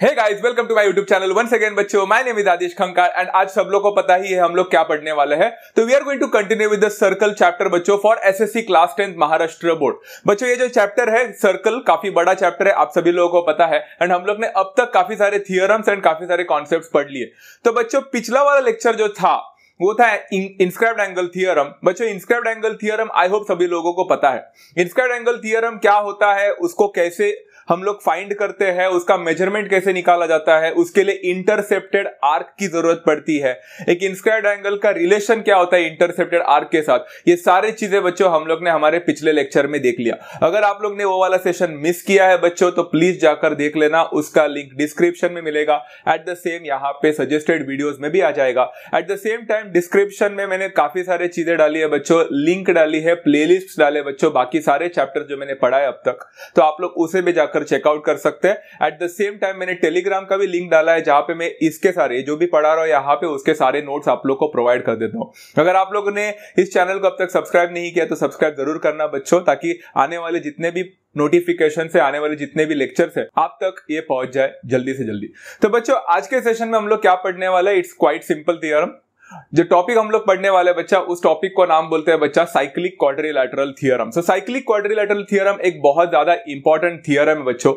Hey guys, welcome to my YouTube channel once again बच्चों। My name is Aadish Khankar and आज सब लोगों को पता ही है हम लोग क्या पढ़ने वाले हैं। तो we are going to continue with the circle chapter बच्चों for SSC class 10 Maharashtra board. बच्चों ये जो चैप्टर है सर्कल काफी बड़ा चैप्टर है, आप सभी लोगों को पता है एंड हम लोग ने अब तक काफी सारे थियोरम्स एंड काफी सारे कॉन्सेप्ट्स पढ़ लिए। तो बच्चों पिछला वाला लेक्चर जो था वो था इंस्क्राइब्ड एंगल थ्योरम। बच्चों inscribed angle theorem I hope सभी लोगों को पता है। इंस्क्राइब्ड एंगल थ्योरम क्या होता है, उसको कैसे हम लोग फाइंड करते हैं, उसका मेजरमेंट कैसे निकाला जाता है, उसके लिए इंटरसेप्टेड आर्क की जरूरत पड़ती है, एक इंस्क्राइब्ड एंगल का रिलेशन क्या होता है इंटरसेप्टेड आर्क के साथ, ये सारी चीजें बच्चों हम लोग ने हमारे पिछले लेक्चर में देख लिया। अगर आप लोग ने वो वाला सेशन मिस किया है बच्चों तो प्लीज जाकर देख लेना, उसका लिंक डिस्क्रिप्शन में मिलेगा। एट द सेम यहाँ पे सजेस्टेड वीडियोस में भी आ जाएगा। At the same time description में मैंने काफी सारे चीजें डाली है बच्चों, लिंक डाली है, प्लेलिस्ट डाले बच्चों, बाकी सारे चैप्टर जो मैंने पढ़ा है अब तक, तो आप लोग उसे भी जाकर चेकआउट कर सकते हैं। एट द सेम टाइम मैंने टेलीग्राम का भी लिंक डाला है जहां पे मैं इसके सारे जो भी पढ़ा रहा हूं यहाँ पे उसके सारे नोट्स आप लोग को प्रोवाइड कर देता हूं। अगर आप लोगों ने इस चैनल को अब तक सब्सक्राइब नहीं किया तो सब्सक्राइब जरूर करना बच्चों, ताकि आने वाले जितने भी नोटिफिकेशन से आने वाले जितने भी लेक्चर्स है आप तक ये पहुंच जाए जल्दी से जल्दी। तो बच्चों आज के सेशन में हम लोग क्या पढ़ने वाले हैं, इट्स क्वाइट सिंपल थ्योरम। जो टॉपिक हम लोग पढ़ने वाले बच्चा, उस टॉपिक को नाम बोलते हैं बच्चा साइक्लिक क्वाड्रिलैटरल थ्योरम। सो साइक्लिक क्वाड्रिलैटरल थ्योरम एक बहुत ज्यादा इंपॉर्टेंट थ्योरम है बच्चों।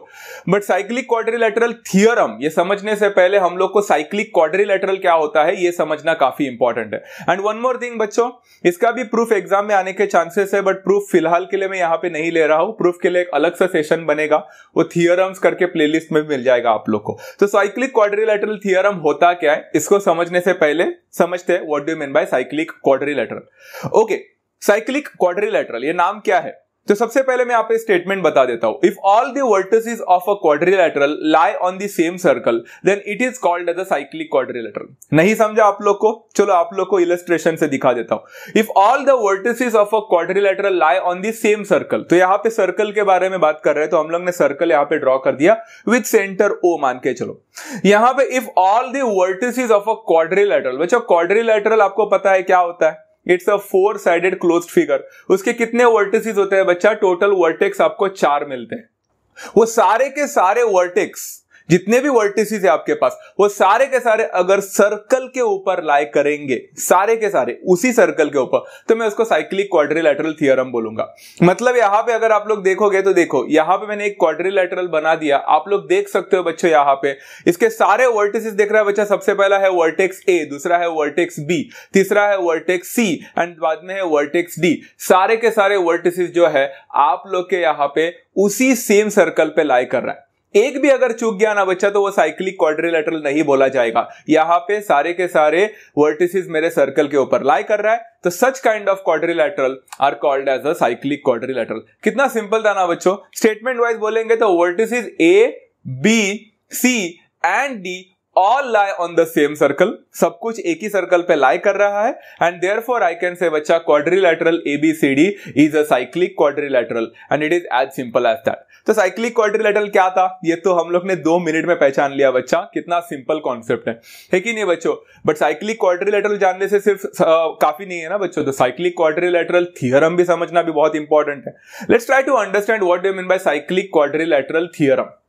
बट साइक्लिक क्वाड्रिलैटरल थ्योरम ये समझने से पहले हम लोग को साइक्लिक क्वाड्रिलैटरल क्या होता है ये समझना काफी इंपॉर्टेंट है। एंड वन मोर थिंग बच्चों, इसका भी प्रूफ एग्जाम में आने के चांसेस है, बट प्रूफ फिलहाल के लिए मैं यहाँ पे नहीं ले रहा हूं। प्रूफ के लिए एक अलग सा सेशन बनेगा, वो थ्योरम्स करके प्लेलिस्ट में मिल जाएगा आप लोग को। तो साइक्लिक क्वाड्रिलैटरल थ्योरम होता क्या है, इसको समझने से पहले समझते हैं what do you mean by cyclic quadrilateral. Okay, cyclic quadrilateral ये नाम क्या है, तो सबसे पहले मैं यहाँ पे स्टेटमेंट बता देता हूं। If all the vertices of a quadrilateral lie on the same circle then it is called as a cyclic quadrilateral. नहीं समझा आप लोग को, चलो आप लोग को इलस्ट्रेशन से दिखा देता हूं। If all the vertices of a quadrilateral lie on the same circle, तो यहाँ पे सर्कल के बारे में बात कर रहे हैं, तो हम लोग ने सर्कल यहाँ पे ड्रॉ कर दिया विद सेंटर ओ मान के चलो। यहाँ पे if all the vertices of a quadrilateral, बच्चों क्वाड्रिलैटरल आपको पता है क्या होता है, it's a four sided closed figure. उसके कितने वर्टिसेस होते हैं बच्चा, टोटल वर्टेक्स आपको 4 मिलते हैं। वो सारे के सारे वर्टेक्स जितने भी वर्टिसेस है आपके पास, वो सारे के सारे अगर सर्कल के ऊपर लाई करेंगे, सारे के सारे उसी सर्कल के ऊपर, तो मैं उसको साइक्लिक क्वाड्रिलैटरल थ्योरम बोलूंगा। मतलब यहां पे अगर आप लोग देखोगे तो देखो यहां पे मैंने एक क्वाड्रिलैटरल बना दिया, आप लोग देख सकते हो बच्चों यहां पे इसके सारे वर्टिसेस देख रहा है बच्चा। सबसे पहला है वर्टेक्स ए, दूसरा है वर्टेक्स बी, तीसरा है वर्टेक्स सी एंड बाद में है वर्टेक्स डी। सारे के सारे वर्टिसेस जो है आप लोग के यहां पे उसी सेम सर्कल पे लाई कर रहा है। एक भी अगर चूक गया ना बच्चा तो वो साइक्लिक क्वाड्रिलैटरल नहीं बोला जाएगा। यहां पे सारे के सारे वर्टिसेस मेरे सर्कल के ऊपर लाई कर रहा है, तो such kind of quadrilateral are called as a cyclic quadrilateral. कितना सिंपल था ना बच्चों। स्टेटमेंट वाइज बोलेंगे तो vertices A, B, C and D all lie on the same circle, सब कुछ एक ही सर्कल पे लाई कर रहा है and therefore I can say बच्चा quadrilateral ABCD is a cyclic quadrilateral and it is as simple as that। तो cyclic quadrilateral क्या था ये तो हम लोग ने 2 मिनट में पहचान लिया बच्चा, कितना सिंपल कॉन्सेप्ट है कि नहीं बच्चों। बट साइक्लिक क्वाड्रिलैटरल जानने से सिर्फ काफी नहीं है ना बच्चों, तो साइक्लिक क्वाड्रिलैटरल थ्योरम भी समझना भी बहुत इंपॉर्टेंट है। Let's try to understand what do you mean by cyclic quadrilateral theorem.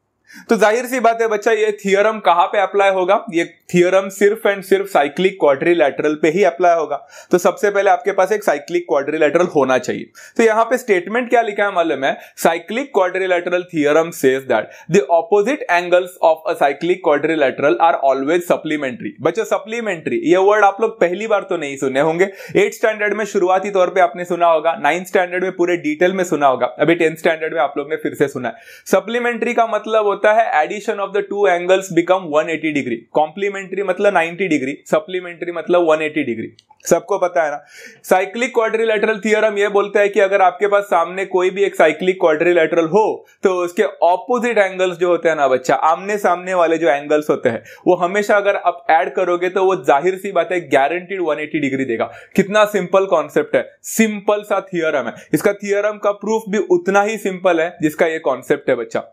तो जाहिर सी बात है बच्चा, ये थ्योरम कहां पे अप्लाई होगा, ये थ्योरम सिर्फ एंड सिर्फ साइक्लिक क्वाड्रिलैटरल पे ही अप्लाई होगा। तो सबसे पहले आपके पास एक साइक्लिक क्वाड्रिलैटरल होना चाहिए। तो यहां पे स्टेटमेंट क्या लिखा है मालूम है, cyclic quadrilateral theorem says that the opposite angles of a cyclic quadrilateral are always supplementary. बच्चों सप्लीमेंट्री ये वर्ड आप लोग पहली बार तो नहीं सुने होंगे, 8th स्टैंडर्ड में शुरुआती तौर पे आपने सुना होगा, 9th स्टैंडर्ड में पूरे डिटेल में सुना होगा, अभी 10th स्टैंडर्ड में आप लोग ने फिर से सुना है। सप्लीमेंट्री का मतलब होता है addition of the two angles become 180 degree. Complementary मतलब 90 डिग्री, सप्लीमेंट्री मतलब 180 डिग्री, सबको पता है ना। साइक्लिक क्वाड्रिलैटरल थ्योरम ये बोलता है कि अगर आपके पास सामने कोई भी एक साइक्लिक क्वाड्रिलैटरल हो तो उसके ऑपोजिट एंगल्स जो होते हैं ना बच्चा, आमने सामने वाले जो एंगल्स होते हैं वो हमेशा अगर आप ऐड करोगे तो वो जाहिर सी बात है गारंटीड 180 डिग्री देगा। कितना सिंपल कॉन्सेप्ट है, सिंपल सा थ्योरम है। इसका थ्योरम का प्रूफ भी उतना ही सिंपल है जिसका ये कॉन्सेप्ट है बच्चा।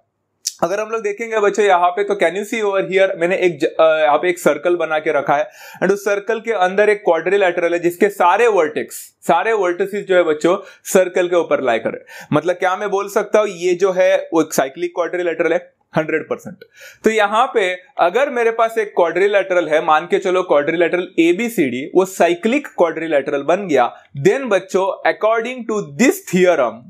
अगर हम लोग देखेंगे बच्चों यहाँ पे, तो can you see over here, मैंने एक यहाँ पे एक सर्कल बना के रखा है एंड उस सर्कल के अंदर एक क्वाड्रिलैटरल है जिसके सारे वर्टिसेस जो है बच्चों सर्कल के ऊपर लाई कर रहे हैं। मतलब क्या मैं बोल सकता हूं, ये जो है वो एक साइक्लिक क्वाड्रिलैटरल है, 100%। तो यहां पे अगर मेरे पास एक क्वाड्रिलेटरल है, मान के चलो क्वाड्रिलेटरल ABCD, वो साइक्लिक क्वाड्रिलेटरल बन गया, देन बच्चों according to this theorem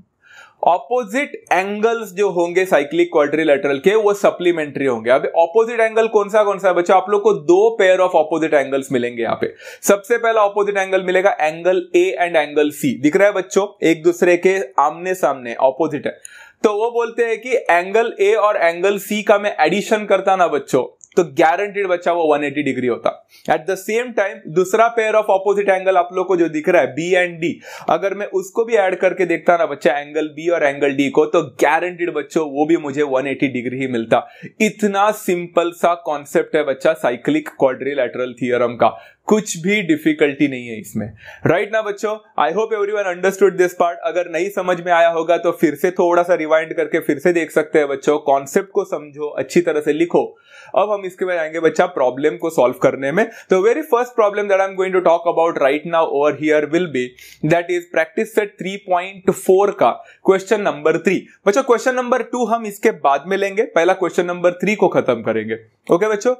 opposite angles जो होंगे साइक्लिक क्वाड्रिलेटरल के वो सप्लीमेंट्री होंगे। अब ऑपोजिट एंगल कौन सा है बच्चों? आप लोग को दो पेयर ऑफ ऑपोजिट एंगल्स मिलेंगे यहाँ पे। सबसे पहला ऑपोजिट एंगल मिलेगा angle A and angle C, दिख रहा है बच्चों, एक दूसरे के आमने सामने ऑपोजिट है। तो वो बोलते हैं कि एंगल A और एंगल C का मैं एडिशन करता ना बच्चों, तो गारंटीड बच्चा वो 180 डिग्री होता। एट द सेम टाइम दूसरा पेयर ऑफ ऑपोजिट एंगल आप लोग को जो दिख रहा है B एंड D, अगर मैं उसको भी ऐड करके देखता ना बच्चा एंगल B और एंगल D को, तो गारंटीड बच्चों वो भी मुझे 180 डिग्री ही मिलता। इतना सिंपल सा कॉन्सेप्ट है बच्चा साइक्लिक क्वाड्रिलेटरल थियरम का, कुछ भी डिफिकल्टी नहीं है इसमें, राइट ना बच्चों? I hope everyone understood this part. अगर नहीं समझ में आया होगा तो फिर से थोड़ा सा रिवाइंड करके फिर से देख सकते हैं बच्चों। कॉन्सेप्ट को समझो, अच्छी तरह से लिखो। अब हम इसके बाद आएंगे बच्चा प्रॉब्लम को सॉल्व करने में। तो very first problem that I am going to talk about right now over here will be that is practice set 3.4 का क्वेश्चन नंबर 3। बच्चों क्वेश्चन नंबर 2 हम इसके बाद में लेंगे, पहला क्वेश्चन नंबर 3 को खत्म करेंगे। ओके बच्चों,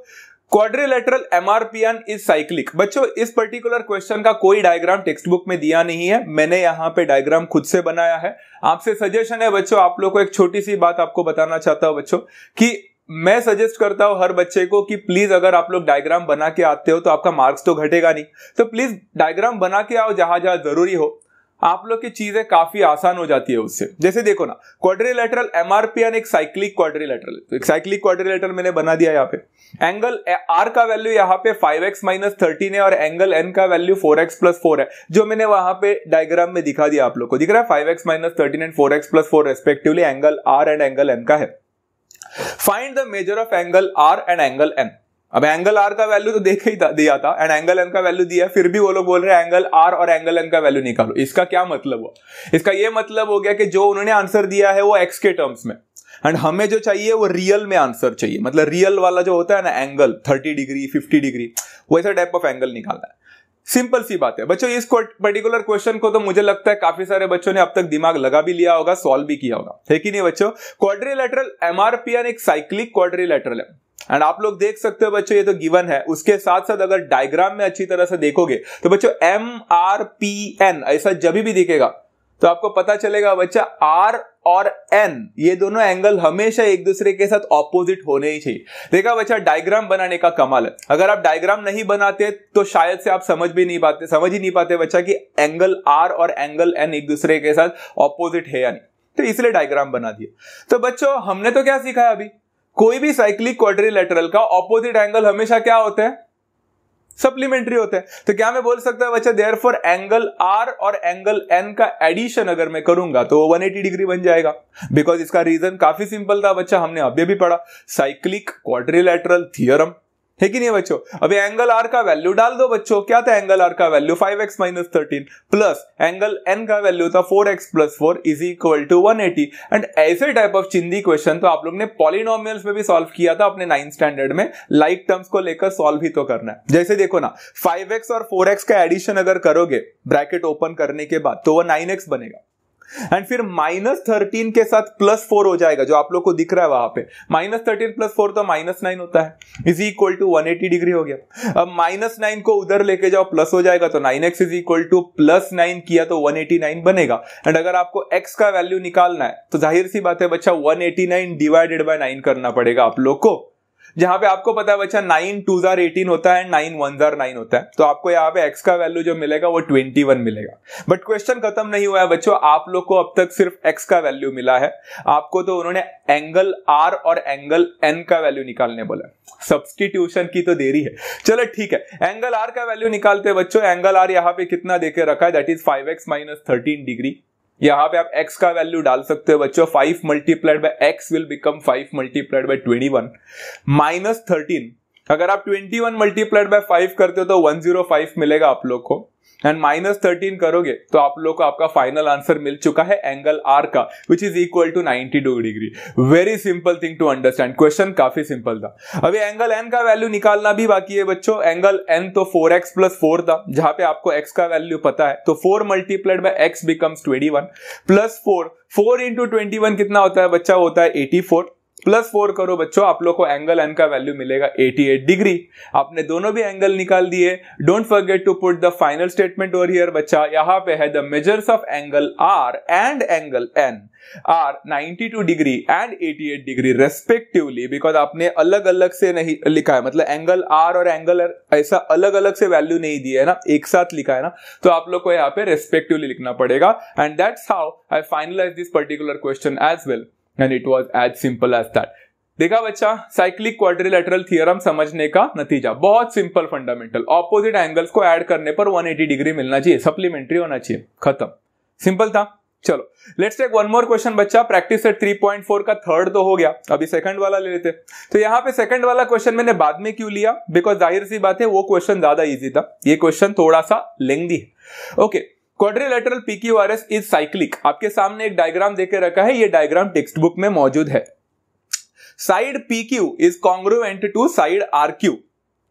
क्वाड्रिलेटरल MRPN इज साइक्लिक। बच्चों इस पर्टिकुलर क्वेश्चन का कोई डायग्राम टेक्स्ट बुक में दिया नहीं है, मैंने यहां पे डायग्राम खुद से बनाया है। आपसे सजेशन है बच्चों, आप लोग को एक छोटी सी बात आपको बताना चाहता हूं बच्चों, कि मैं सजेस्ट करता हूं हर बच्चे को कि प्लीज अगर आप लोग डायग्राम बना के आते हो तो आपका मार्क्स तो घटेगा नहीं, तो प्लीज डायग्राम बना के आओ जहां जहां जरूरी हो, आप लोग की चीजें काफी आसान हो जाती है उससे। जैसे देखो ना, क्वाड्रिलेटरल MRPN एक साइक्लिक क्वाड्रिलेटरल, तो एक साइक्लिक क्वाड्रिलेटरल मैंने बना दिया यहाँ पे। एंगल R का वैल्यू यहाँ पे 5x - 13 है और एंगल N का वैल्यू 4x + 4 है, जो मैंने वहां पे डायग्राम में दिखा दिया। आप लोग को दिख रहा है 5x - 13 and 4x + 4 respectively angle R and angle N का है। Find the measure of angle R and angle N। अब एंगल R का वैल्यू तो देख ही दिया था एंड एंगल N का वैल्यू दिया, फिर भी वो लोग बोल रहे हैं एंगल R और एंगल N का वैल्यू निकालो। इसका क्या मतलब हुआ? इसका ये मतलब हो गया कि जो उन्होंने आंसर दिया है वो x के टर्म्स में, एंड हमें जो चाहिए वो रियल में आंसर चाहिए। मतलब रियल वाला जो होता है ना एंगल 30 डिग्री 50 डिग्री, वैसा टाइप ऑफ एंगल निकालना है। सिंपल सी बात है बच्चों। इस पर्टिकुलर क्वेश्चन को तो मुझे लगता है काफी सारे बच्चों ने अब तक दिमाग लगा भी लिया होगा, सॉल्व भी किया होगा, है कि नहीं बच्चों? क्वाड्रिलेटरल MRPN एक साइक्लिक क्वाड्रिलेटरल है एंड आप लोग देख सकते हो बच्चों, ये तो गिवन है। उसके साथ साथ अगर डायग्राम में अच्छी तरह से देखोगे तो बच्चों MRPN ऐसा जब भी दिखेगा तो आपको पता चलेगा बच्चा R और N ये दोनों एंगल हमेशा एक दूसरे के साथ ऑपोजिट होने ही चाहिए। देखा बच्चा, डायग्राम बनाने का कमाल है। अगर आप डायग्राम नहीं बनाते तो शायद से आप समझ ही नहीं पाते बच्चा कि एंगल R और एंगल N एक दूसरे के साथ ऑपोजिट है या नहीं, तो इसलिए डायग्राम बना दिया। तो बच्चों हमने तो क्या सीखा है अभी, कोई भी साइक्लिक क्वाड्रिलेटरल का ऑपोजिट एंगल हमेशा क्या होता है? सप्लीमेंट्री होता है। तो क्या मैं बोल सकता हूं बच्चा देयरफॉर एंगल R और एंगल N का एडिशन अगर मैं करूंगा तो 180 डिग्री बन जाएगा। बिकॉज इसका रीजन काफी सिंपल था बच्चा, हमने अभी भी पढ़ा, साइक्लिक क्वाड्रिलेटरल थियरम, है कि नहीं बच्चों? अभी एंगल R का वैल्यू डाल दो बच्चों, क्या था एंगल R का value 5x - 13 plus angle N का वैल्यू था 4x + 4 = 180। एंड ऐसे टाइप ऑफ चिंदी क्वेश्चन तो आप लोग ने पॉलिनोमियल्स में भी सॉल्व किया था अपने 9th स्टैंडर्ड में। लाइक टर्म्स को लेकर सॉल्व ही तो करना है। जैसे देखो ना, 5x और 4x का एडिशन अगर करोगे ब्रैकेट ओपन करने के बाद तो वो 9x बनेगा, एंड फिर -13 के साथ +4 हो जाएगा, जो आप लोग को दिख रहा है वहां पे। -13 + 4 तो -9 होता है, = 180 डिग्री हो गया। अब -9 को उधर लेके जाओ, प्लस हो जाएगा, तो 9x +9 किया तो 189 बनेगा। एंड अगर आपको x का वैल्यू निकालना है तो जाहिर सी बात है बच्चा 189 / 9 करना पड़ेगा आप लोग को, जहां पे आपको पता है बच्चा 9 × 2 = 18 होता है, 9 × 1 = 9 होता है। तो आपको यहाँ पे x का वैल्यू जो मिलेगा वो 21 मिलेगा। बट क्वेश्चन खत्म नहीं हुआ है बच्चों, आप लोग को अब तक सिर्फ x का वैल्यू मिला है। आपको तो उन्होंने एंगल R और एंगल N का वैल्यू निकालने बोला। सब्स्टिट्यूशन की तो देरी है, चलो ठीक है। एंगल R का वैल्यू निकालते हैं बच्चों। एंगल R यहाँ पे कितना देके रखा है, दैट इज 5x - 13 डिग्री। यहां पे आप x का वैल्यू डाल सकते हो बच्चों, 5 × x विल बिकम 5 × 21 -13। अगर आप 21 × 5 करते हो तो 105 मिलेगा आप लोग को, एंड -13 करोगे तो आप लोग को आपका फाइनल आंसर मिल चुका है एंगल R का, which is = 92 degree. Very simple thing to understand, question काफी सिंपल था। अभी एंगल N का वैल्यू निकालना भी बाकी है बच्चों। एंगल N तो 4x + 4 था, जहां पे आपको x का वैल्यू पता है, तो 4 × x becomes 21 + 4 × 21 कितना होता है बच्चा? होता है 84। प्लस 4 करो बच्चों, आप लोग को एंगल एन का वैल्यू मिलेगा 88 डिग्री। आपने दोनों भी एंगल निकाल दिए। Don't forget to put the final statement over here बच्चा। यहां पे है the measures of angle R and angle N R 92 degree and 88 degree respectively, because आपने अलग अलग से नहीं लिखा है, मतलब एंगल आर और एंगल ऐसा अलग अलग से वैल्यू नहीं दिया है ना, एक साथ लिखा है ना, तो आप लोग को यहाँ पे रेस्पेक्टिवली लिखना पड़ेगा। And that's how I finalise this particular question as well and it was as simple as that. देखा बच्चा, साइक्लिक क्वाड्रिलेटरल थ्योरम समझने का नतीजा बहुत सिंपल, फंडामेंटल। ऑपोजिट एंगल्स को ऐड करने पर 180 डिग्री मिलना चाहिए, सप्लीमेंट्री होना चाहिए, खत्म, सिंपल था। चलो let's take one more question बच्चा। प्रैक्टिस सेट 3.4 का थर्ड तो हो गया, अभी सेकंड वाला ले लेते। तो यहाँ पे सेकंड वाला क्वेश्चन मैंने बाद में क्यों लिया, बिकॉज जाहिर सी बात है वो क्वेश्चन ज्यादा इजी था, ये क्वेश्चन थोड़ा सा लेंथी है। Okay, quadrilateral PQRS is cyclic. आपके सामने एक डायग्राम देके रखा है, ये डायग्राम टेक्स्ट बुक में मौजूद है। Side PQ is congruent to side RQ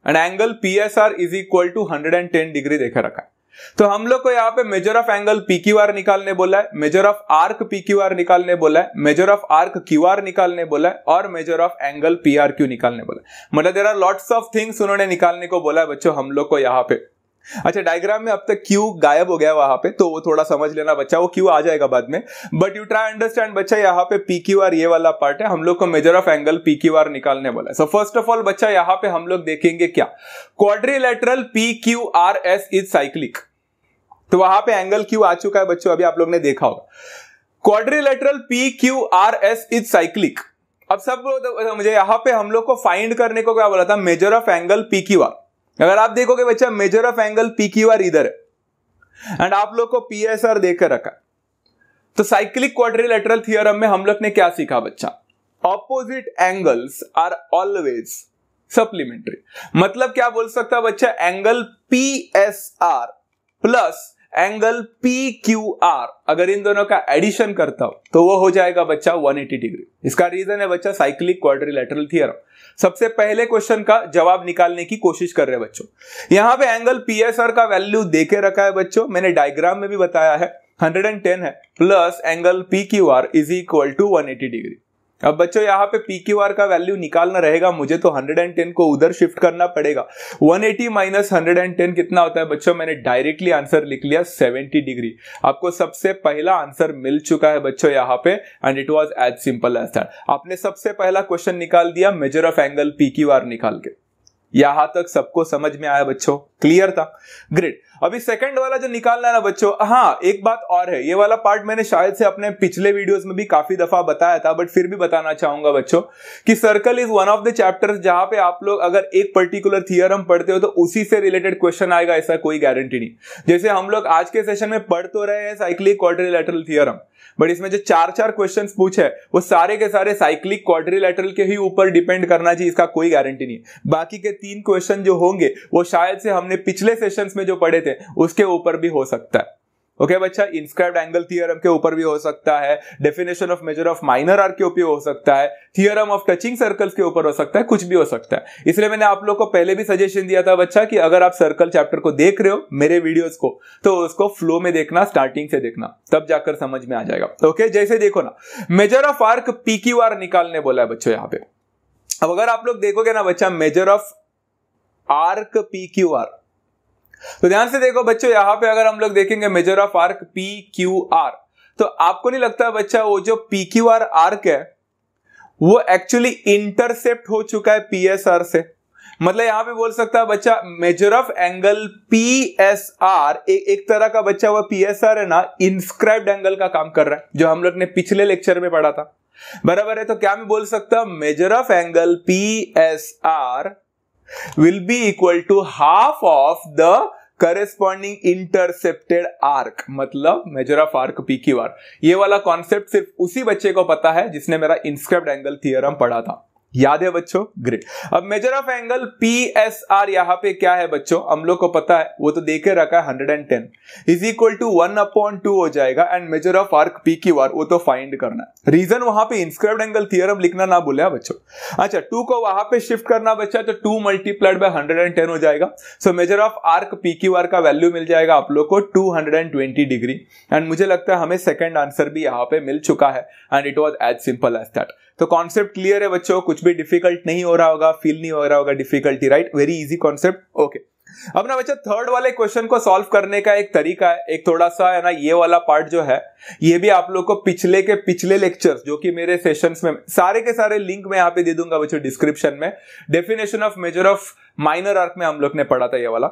and angle PSR is equal to 110 degree देखे रखा है। तो हम लोग को यहाँ पे मेजर ऑफ एंगल PQR निकालने बोला है, मेजर ऑफ आर्क PQR निकालने बोला है, मेजर ऑफ आर्क QR निकालने बोला है और मेजर ऑफ एंगल PRQ निकालने बोला है। मतलब there are lots of things उन्होंने निकालने को बोला है बच्चों हम लोग को यहाँ पे। अच्छा, डायग्राम में अब तक Q गायब हो गया वहां पे, तो वो थोड़ा समझ लेना बच्चा, वो Q आ जाएगा बाद में, बट यू ट्राई अंडरस्टैंड बच्चा। यहाँ पे PQR ये वाला पार्ट है, हम लोग को मेजर ऑफ एंगल PQR निकालने बोला है। सो फर्स्ट ऑफ ऑल बच्चा यहाँ पे हम लोग देखेंगे क्या, क्वाड्रिलेटरल PQRS इज साइक्लिक। तो वहां पे एंगल Q आ चुका है बच्चों, अभी आप लोग ने देखा होगा। Quadrilateral PQRS is cyclic. अब सब मुझे यहाँ पे हम लोग को फाइंड करने को क्या बोला था, मेजर ऑफ एंगल PQR। अगर आप देखोगे बच्चा मेजर ऑफ एंगल PQR इधर है एंड आप लोग को PSR देकर रखा। तो साइक्लिक क्वाड्रिलेटरल थ्योरम में हम लोग ने क्या सीखा बच्चा, opposite angles are always supplementary. मतलब क्या बोल सकता बच्चा, angle PSR plus angle PQR अगर इन दोनों का एडिशन करता हूं तो वो हो जाएगा बच्चा 180 डिग्री। इसका रीजन है बच्चा साइक्लिक क्वाड्रिलेटरल थ्योरम। सबसे पहले क्वेश्चन का जवाब निकालने की कोशिश कर रहे हैं बच्चों। यहां पे एंगल PSR का वैल्यू देके रखा है बच्चों, मैंने डायग्राम में भी बताया है 110 है, plus angle PQR is equal to 180 degree. अब बच्चों यहाँ पे PQR का वैल्यू निकालना रहेगा मुझे, तो 110 को उधर शिफ्ट करना पड़ेगा। 180 माइनस 110 कितना होता है बच्चों, मैंने डायरेक्टली आंसर लिख लिया 70 डिग्री। आपको सबसे पहला आंसर मिल चुका है बच्चों यहाँ पे, and it was as simple as that. आपने सबसे पहला क्वेश्चन निकाल दिया मेजर ऑफ एंगल PQR निकाल के। यहां तक सबको समझ में आया बच्चों, क्लियर था, ग्रेट। अभी सेकंड वाला जो निकालना है ना बच्चों, हाँ एक बात और है, ये वाला पार्ट मैंने शायद से अपने पिछले वीडियोस में भी काफी दफा बताया था, बट फिर भी बताना चाहूंगा बच्चों कि circle is one of the chapters जहां पे आप लोग अगर एक पर्टिकुलर थियरम पढ़ते हो तो उसी से रिलेटेड क्वेश्चन आएगा, ऐसा कोई गारंटी नहीं। जैसे हम लोग आज के सेशन में पढ़ तो रहे हैं साइक्लिक क्वाड्रिलेटरल थ्योरम, बट इसमें जो चार क्वेश्चंस पूछे वो सारे के सारे साइक्लिक क्वाड्रिलेटरल के ही ऊपर डिपेंड करना चाहिए, इसका कोई गारंटी नहीं। बाकी के 3 क्वेश्चन जो होंगे वो शायद से हमने पिछले सेशंस में जो पढ़े थे उसके ऊपर भी हो सकता है। ओके बच्चा, इंस्क्राइब्ड एंगल थ्योरम के ऊपर भी हो सकता है, definition of measure of minor arc के ऊपर हो सकता है, थ्योरम ऑफ टचिंग सर्कल्स के ऊपर हो सकता है, कुछ भी हो सकता है। इसलिए मैंने आप लोग को पहले भी सजेशन दिया था बच्चा कि अगर आप सर्कल चैप्टर को देख रहे हो मेरे वीडियोस को, तो उसको फ्लो में देखना, स्टार्टिंग से देखना, तब जाकर समझ में आ जाएगा। ओके, जैसे देखो ना, मेजर ऑफ आर्क PQR निकालने बोला है बच्चों यहाँ पे। अब अगर आप लोग देखोगे ना बच्चा मेजर ऑफ आर्क PQR, तो ध्यान से देखो बच्चों, यहां पे अगर हम लोग देखेंगे मेजर ऑफ आर्क PQR, तो आपको नहीं लगता बच्चा वो जो PQR आर्क है वो एक्चुअली इंटरसेप्ट हो चुका है PSR से। मतलब यहां पे बोल सकता है बच्चा मेजर ऑफ एंगल PSR एक तरह का बच्चा वो PSR है ना, इंस्क्राइब्ड एंगल का काम कर रहा है, जो हम लोग ने पिछले लेक्चर में पढ़ा था, बराबर है। तो क्या मैं बोल सकता हूं measure of angle PSR will be equal to half of the corresponding intercepted arc, मतलब मेजर ऑफ आर्क PQR। ये वाला कॉन्सेप्ट सिर्फ उसी बच्चे को पता है जिसने मेरा इंस्क्राइब्ड एंगल थ्योरम पढ़ा था, याद है बच्चों, ग्रेट। अब मेजर ऑफ एंगल PSR यहां पे क्या है बच्चों, हम लोग को पता है, वो तो देके रखा है 110 इज इक्वल टू 1/2 हो जाएगा, and major of arc PQR वो तो फाइंड करना है। रीजन वहां पे इंस्क्राइब्ड एंगल थ्योरम लिखना ना भूले बच्चों। अच्छा, 2 को वहां पे शिफ्ट करना बच्चा, तो 2 मल्टीप्लाइड बाय 110 हो जाएगा। So major of arc PQR का वैल्यू मिल जाएगा आप लोग को 220 डिग्री, एंड मुझे लगता है हमें सेकंड आंसर भी यहां पे मिल चुका है, and it was as simple as that. तो कॉन्सेप्ट क्लियर है बच्चों, कुछ भी डिफिकल्ट नहीं हो रहा होगा, फील नहीं हो रहा होगा difficulty, right? Very easy concept. Okay, अब ना बच्चा थर्ड वाले क्वेश्चन को सॉल्व करने का एक तरीका है, एक थोड़ा सा है ना, ये वाला पार्ट जो है ये भी आप लोग को पिछले लेक्चर्स जो कि मेरे सेशंस में सारे के सारे लिंक मैं यहाँ पे दे दूंगा बच्चों डिस्क्रिप्शन में। Definition of measure of minor arc में हम लोग ने पढ़ा था ये वाला।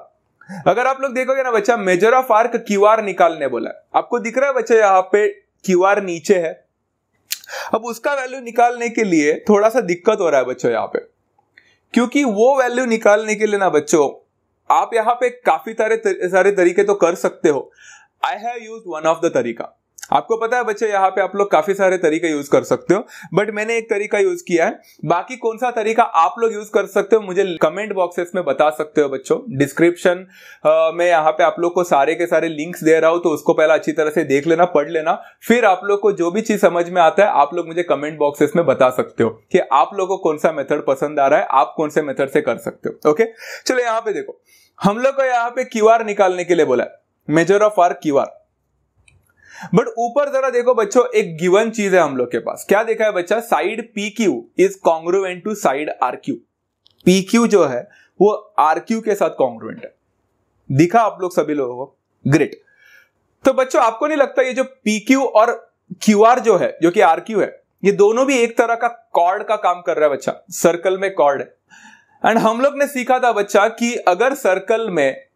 अगर आप लोग देखोगे ना बच्चा, मेजर ऑफ आर्क क्यूआर निकालने बोला है, आपको दिख रहा है बच्चा यहाँ पे क्यूआर नीचे है। अब उसका वैल्यू निकालने के लिए थोड़ा सा दिक्कत हो रहा है बच्चों यहाँ पे, क्योंकि वो वैल्यू निकालने के लिए ना बच्चों आप यहाँ पे काफी सारे तरीके तो कर सकते हो। I have used one of the तरीका। आपको पता है बच्चे यहाँ पे आप लोग काफी सारे तरीके यूज कर सकते हो, बट मैंने एक तरीका यूज किया है। बाकी कौन सा तरीका आप लोग यूज कर सकते हो मुझे कमेंट बॉक्सेस में बता सकते हो बच्चों। डिस्क्रिप्शन में यहाँ पे आप लोग को सारे के सारे लिंक्स दे रहा हूं, तो उसको पहले अच्छी तरह से देख लेना, पढ़ लेना, फिर आप लोग को जो भी चीज समझ में आता है आप लोग मुझे कमेंट बॉक्सेस में बता सकते हो कि आप लोगों को कौन सा मेथड पसंद आ रहा है, आप कौन से मेथड से कर सकते हो। ओके, चलो यहाँ पे देखो, हम लोग को यहाँ पे क्यूआर निकालने के लिए बोला है, major of arc QR. But ऊपर जरा देखो बच्चों, एक गिवन चीज है हम लोग के पास। क्या देखा है बच्चा? Side PQ is congruent to side RQ। PQ जो है वो RQ के साथ कॉन्ग्रुएंट है। दिखा आप लोग सभी लोगों को? ग्रेट। तो बच्चों आपको नहीं लगता ये जो PQ और QR जो है, जो कि RQ है, ये दोनों भी एक तरह का कॉर्ड का काम कर रहा है बच्चा? सर्कल में कॉर्ड है। एंड हम लोग ने सीखा था बच्चा कि अगर सर्कल में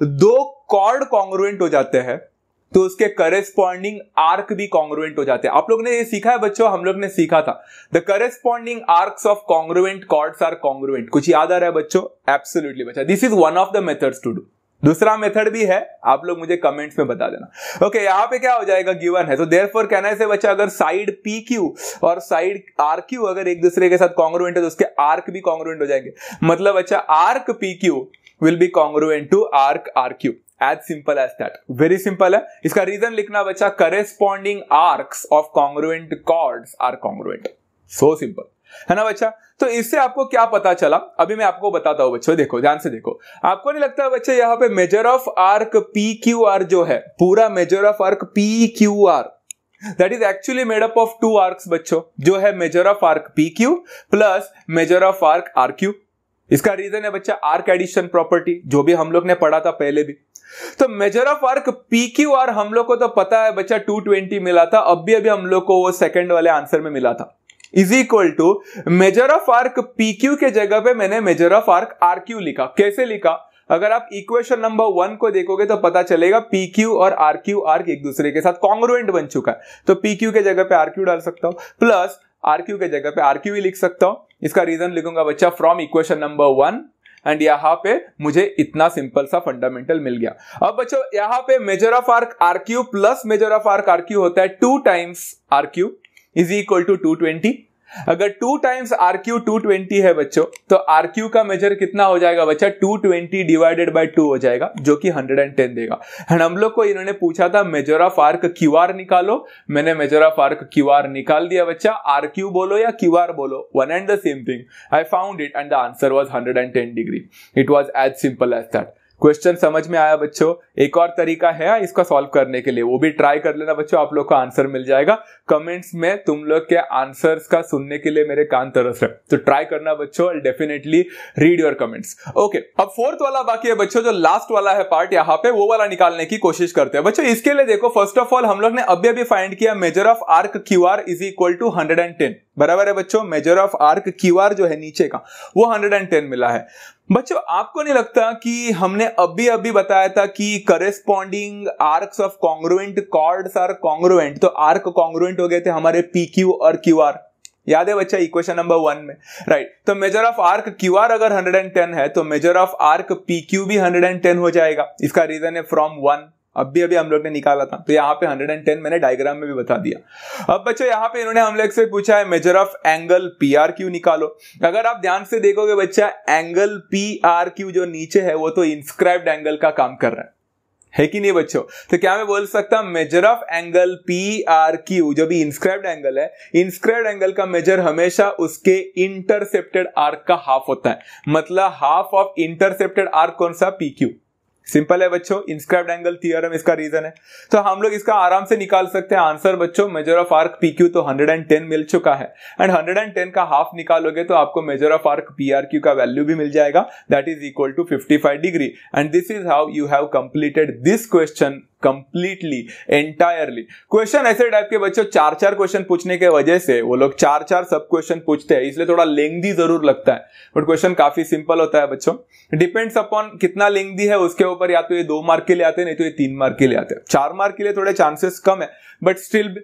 दो कॉर्ड कॉन्ग्रुएंट हो जाते हैं तो उसके करेस्पॉन्डिंग आर्क भी कॉन्ग्रुएंट हो जाते हैं। आप लोग ने ये सीखा है बच्चों, हम लोग ने सीखा था the corresponding arcs of congruent chords are congruent. कुछ याद आ रहा है बच्चों? एब्सोल्युटली बच्चा, this is one of the methods to do. दूसरा मेथड भी है, आप लोग मुझे कमेंट्स में बता देना। ओके, यहाँ पे क्या हो जाएगा? गिवन है, तो देयरफॉर कहना है बच्चा, अगर साइड PQ और साइड RQ अगर एक दूसरे के साथ कॉन्ग्रुएंट है तो उसके आर्क भी कॉन्ग्रुएंट हो जाएंगे। मतलब बच्चा arc PQ will be congruent to arc RQ। As simple as that, very simple है। इसका रीजन लिखना बच्चा, corresponding arcs of congruent chords are congruent. So simple है ना बच्चा? तो इससे आपको क्या पता चला, अभी मैं आपको बताता हूं बच्चों। देखो, ध्यान से देखो, आपको नहीं लगता बच्चे यहाँ पे मेजर ऑफ आर्क PQR जो है, पूरा major of arc PQR that is actually made up of two arcs बच्चों, जो है major of arc PQ plus measure of arc RQ। इसका रीजन है बच्चा आर्क एडिशन प्रॉपर्टी, जो भी हम लोग ने पढ़ा था पहले भी। तो मेजर ऑफ आर्क PQR हम लोग को तो पता है बच्चा 220 मिला था, अभी हम लोग को वो सेकंड वाले आंसर में मिला था, is equal to measure of arc PQ के जगह पे मैंने मेजर ऑफ आर्क RQ लिखा। कैसे लिखा? अगर आप इक्वेशन नंबर 1 को देखोगे तो पता चलेगा PQ और RQ आर्क एक दूसरे के साथ कॉन्ग्रुएंट बन चुका है, तो PQ के जगह पे RQ डाल सकता हूं, प्लस RQ के जगह पे RQ ही लिख सकता हूं। इसका रीजन लिखूंगा बच्चा फ्रॉम इक्वेशन नंबर 1, एंड यहां पे मुझे इतना सिंपल सा फंडामेंटल मिल गया। अब बच्चों यहां पे measure of arc RQ plus measure of arc RQ होता है 2 times RQ is equal to 220। अगर 2 टाइम्स RQ 220 है बच्चों, तो RQ का मेजर कितना हो जाएगा बच्चा? 220 डिवाइडेड बाय 2 हो जाएगा, जो कि 110 देगा। एंड हम लोग को इन्होंने पूछा था मेजर ऑफ आर्क QR निकालो, मैंने मेजर ऑफ आर्क QR निकाल दिया बच्चा। RQ बोलो या QR बोलो, one and the same thing. I found it and the answer was 110 degree. It was as simple as that. Question समझ में आया बच्चों? एक और तरीका है इसका सॉल्व करने के लिए, वो भी ट्राई कर लेना बच्चों, आप लोग को आंसर मिल जाएगा। कमेंट्स में तुम लोग के आंसर्स का सुनने के लिए मेरे कान तरस रहे, तो ट्राई करना बच्चों, definitely read your comments. Okay, अब फोर्थ वाला बाकी है बच्चों, जो लास्ट वाला है पार्ट यहाँ पे, वो वाला निकालने की कोशिश करते हैं बच्चों। इसके लिए देखो, फर्स्ट ऑफ ऑल हम लोग ने अभी फाइंड किया measure of arc QR is equal to 110, बराबर है बच्चों। मेजर ऑफ आर्क QR जो है नीचे का, वो 110 मिला है बच्चों। आपको नहीं लगता कि हमने अभी बताया था कि corresponding arcs of congruent chords are congruent, तो आर्क कॉन्ग्रुएंट हो गए थे हमारे PQ और QR, याद है बच्चा इक्वेशन नंबर 1 में, राइट? तो मेजर ऑफ आर्क QR अगर 110 है तो मेजर ऑफ आर्क PQ भी 110 हो जाएगा। इसका रीजन है फ्रॉम 1, अभी हम लोग ने निकाला था, तो यहाँ पे 110 मैंने डायग्राम में भी बता दिया। अब बच्चों यहाँ पे इन्होंने हम लोग से पूछा है मेजर ऑफ एंगल PRQ निकालो। अगर आप ध्यान से देखोगे बच्चा, एंगल PRQ जो नीचे है वो तो इंस्क्राइब्ड एंगल का काम कर रहा है कि नहीं बच्चों? तो क्या मैं बोल सकता हूं मेजर ऑफ एंगल PRQ जो भी इंस्क्राइब्ड एंगल है, इंस्क्राइब्ड एंगल का मेजर हमेशा उसके इंटरसेप्टेड आर्क का हाफ होता है। मतलब हाफ ऑफ इंटरसेप्टेड आर्क कौन सा? PQ। सिंपल है बच्चों, इंस्क्राइब्ड एंगल थ्योरम इसका रीजन है। तो हम लोग इसका आराम से निकाल सकते हैं आंसर बच्चों। मेजर ऑफ आर्क PQ तो 110 मिल चुका है एंड 110 का हाफ निकालोगे तो आपको मेजर ऑफ आर्क PRQ का वैल्यू भी मिल जाएगा, that is equal to 55 degree. And this is how you have completed this question completely entirely. Question ऐसे टाइप के बच्चों 4-4 क्वेश्चन पूछने के वजह से वो लोग 4-4 सब क्वेश्चन पूछते हैं, इसलिए थोड़ा लेंथी जरूर लगता है, बट क्वेश्चन काफी सिंपल होता है बच्चों। डिपेंड्स अपॉन कितना लेंथी है उसके ऊपर, या तो ये 2 मार्क के लिए आते हैं, नहीं तो ये 3 मार्क के लिए आते हैं। 4 मार्क के लिए थोड़े चांसेस कम है, बट स्टिल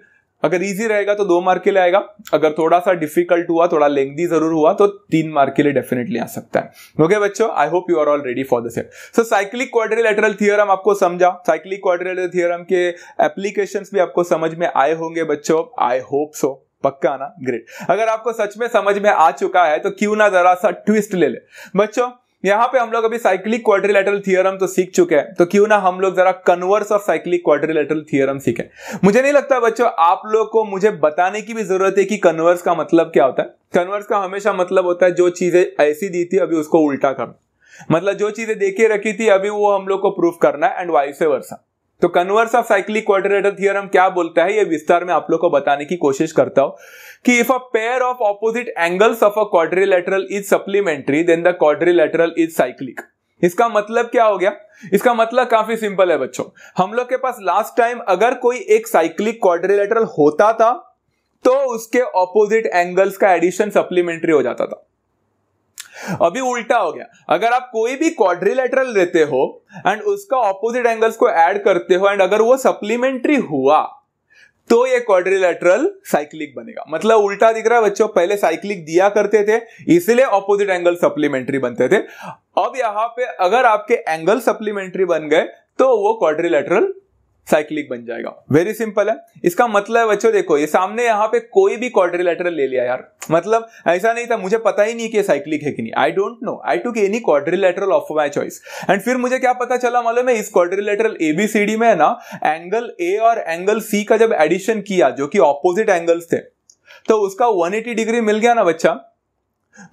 अगर इजी रहेगा तो 2 मार्क के लिए आएगा, अगर थोड़ा सा डिफिकल्ट हुआ, थोड़ा लेंथी जरूर हुआ तो 3 मार्क के लिए डेफिनेटली आ सकता है। ओके बच्चों, I hope you are all ready for the set. So cyclic quadrilateral theorem आपको समझा, साइक्लिक क्वाड्रिलेटरल थ्योरम के एप्लीकेशंस भी आपको समझ में आए होंगे बच्चों, आई होप सो, पक्का ना, ग्रेट। अगर आपको सच में समझ में आ चुका है तो क्यों ना जरा सा ट्विस्ट ले ले बच्चों। यहां पे हम लोग अभी साइक्लिक क्वाड्रिलेटरल थ्योरम तो सीख चुके हैं, तो क्यों ना हम लोग जरा converse of cyclic quadrilateral theorem सीखें। मुझे नहीं लगता बच्चों आप लोग को मुझे बताने की भी जरूरत है कि कन्वर्स का मतलब क्या होता है। कन्वर्स का हमेशा मतलब होता है जो चीजें ऐसी दी थी अभी उसको उल्टा करना, मतलब जो चीजें देखे रखी थी अभी वो हम लोग को प्रूफ करना है, एंड वाइस वर्सा। तो converse of cyclic quadrilateral theorem क्या बोलता है ये विस्तार में आप लोग को बताने की कोशिश करता हूं कि if a pair of opposite angles of a quadrilateral is supplementary then the quadrilateral is cyclic. इसका मतलब क्या हो गया? इसका मतलब काफी सिंपल है बच्चों। हम लोग के पास लास्ट टाइम अगर कोई एक साइक्लिक क्वाड्रिलेटरल होता था तो उसके ऑपोजिट एंगल्स का एडिशन सप्लीमेंट्री हो जाता था। अभी उल्टा हो गया, अगर आप कोई भी क्वाड्रिलेटरल लेते हो एंड उसका ऑपोजिट एंगल्स को ऐड करते हो एंड अगर वो सप्लीमेंट्री हुआ तो ये क्वाड्रिलेटरल साइक्लिक बनेगा। मतलब उल्टा दिख रहा है बच्चों, पहले साइक्लिक दिया करते थे इसलिए ऑपोजिट एंगल सप्लीमेंट्री बनते थे, अब यहां पे अगर आपके एंगल सप्लीमेंट्री बन गए तो वो क्वाड्रिलेटरल साइक्लिक बन जाएगा। वेरी सिंपल है। इसका मतलब है बच्चों देखो, ये सामने यहां पे कोई भी क्वाड्रिलेटरल ले लिया यार, मतलब ऐसा नहीं था मुझे पता ही नहीं कि साइक्लिक है कि नहीं, I don't know, I took any quadrilateral of my choice and फिर मुझे क्या पता चला मालूम है, इस क्वाड्रिलेटरल ABCD में ना एंगल A और एंगल C का जब एडिशन किया जो कि ऑपोजिट एंगल्स थे तो उसका 180 डिग्री मिल गया ना बच्चा,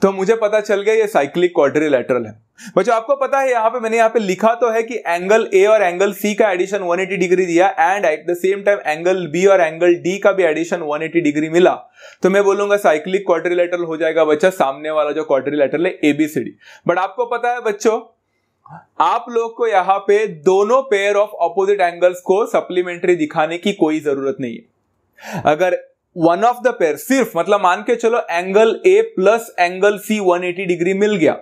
तो मुझे पता चल गया ये साइक्लिक क्वाड्रिलेटरल है। बच्चों आपको पता है यहां पे मैंने यहां पे लिखा तो है कि एंगल A और एंगल C का एडिशन 180 डिग्री दिया and at the same time angle B और एंगल D का भी एडिशन 180 डिग्री मिला, तो मैं बोलूंगा साइक्लिक क्वाड्रिलेटरल हो जाएगा बच्चा सामने वाला जो क्वाड्रिलेटरल है ABCD। बट आपको पता है बच्चों आप लोग को यहां पे दोनों पेयर ऑफ ऑपोजिट एंगल्स को सप्लीमेंट्री दिखाने की कोई जरूरत नहीं है। अगर वन ऑफ द पेयर सिर्फ मतलब मान के चलो angle A plus angle C 180 degree मिल गया